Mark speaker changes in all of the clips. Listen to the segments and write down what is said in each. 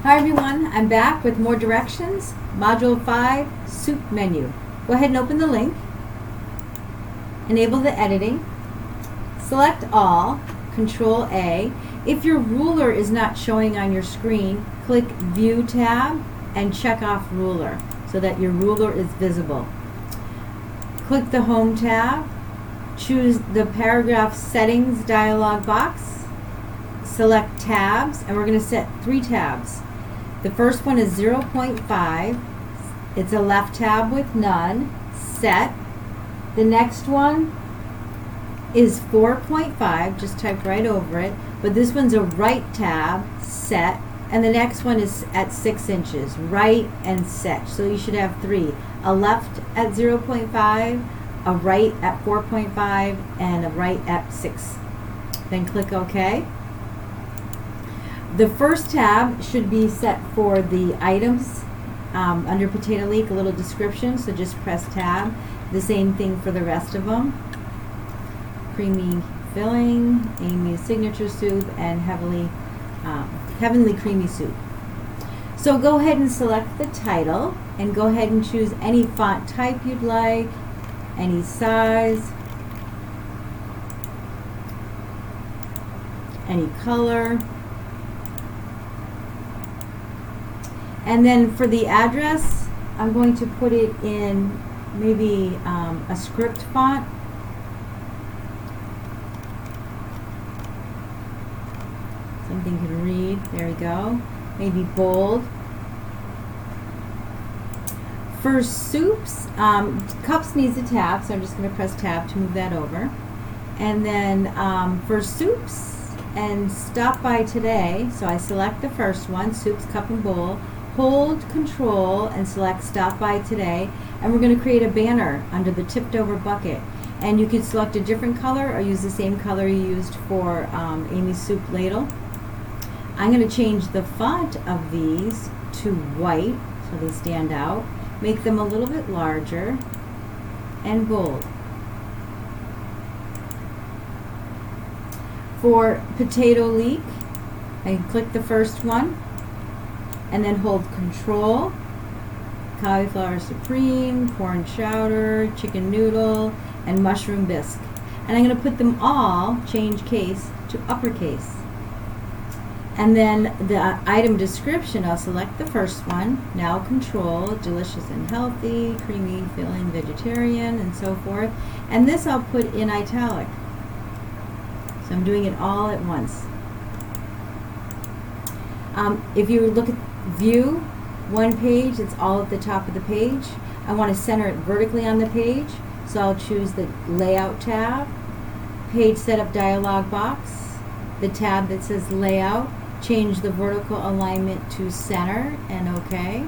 Speaker 1: Hi everyone, I'm back with more directions. Module 5, Soup Menu. Go ahead and open the link. Enable the editing. Select all, Control A. If your ruler is not showing on your screen, click View tab and check off Ruler so that your ruler is visible. Click the Home tab. Choose the Paragraph Settings dialog box. Select Tabs, and we're going to set 3 tabs. The first one is 0.5. It's a left tab with none. Set. The next one is 4.5, just type right over it. But this one's a right tab, set. And the next one is at 6 inches, right and set. So you should have 3. A left at 0.5, a right at 4.5, and a right at 6. Then click OK. The first tab should be set for the items under Potato Leek, a little description, so just press tab. The same thing for the rest of them. Creamy filling, Amy's signature soup, and heavenly creamy soup. So go ahead and select the title and go ahead and choose any font type you'd like, any size, any color. And then for the address, I'm going to put it in maybe a script font. Something you can read. There we go. Maybe bold. For soups, cups needs a tab, so I'm just going to press tab to move that over. And then for soups and stop by today, so I select the first one, soups, cup, and bowl. Hold Control and select Stop By Today, and we're going to create a banner under the tipped over bucket. And you can select a different color or use the same color you used for Amy's soup ladle. I'm going to change the font of these to white so they stand out. Make them a little bit larger and bold. For Potato Leek, I click the first one and then hold Control, cauliflower supreme, corn chowder, chicken noodle, and mushroom bisque. And I'm going to put them all, change case, to uppercase. And then the item description, I'll select the first one, now Control, delicious and healthy, creamy filling, vegetarian, and so forth. And this I'll put in italic. So I'm doing it all at once. If you look at View, one page, it's all at the top of the page. I want to center it vertically on the page, so I'll choose the Layout tab, Page Setup dialog box, the tab that says Layout, change the vertical alignment to center, and OK.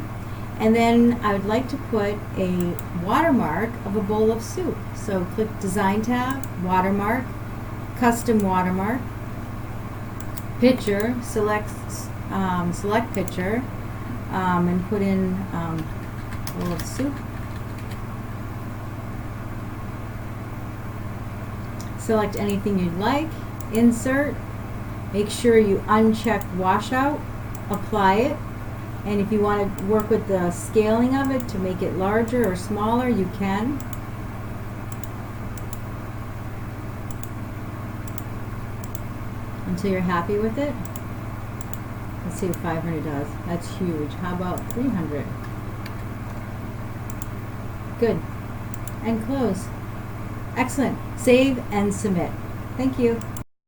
Speaker 1: And then I would like to put a watermark of a bowl of soup. So click Design tab, Watermark, Custom Watermark, Picture, select picture, and put in a bowl of soup. Select anything you'd like, insert, make sure you uncheck washout, apply it, and if you want to work with the scaling of it to make it larger or smaller, you can. Until you're happy with it. Let's see what 500 does. That's huge. How about 300? Good. And close. Excellent. Save and submit. Thank you.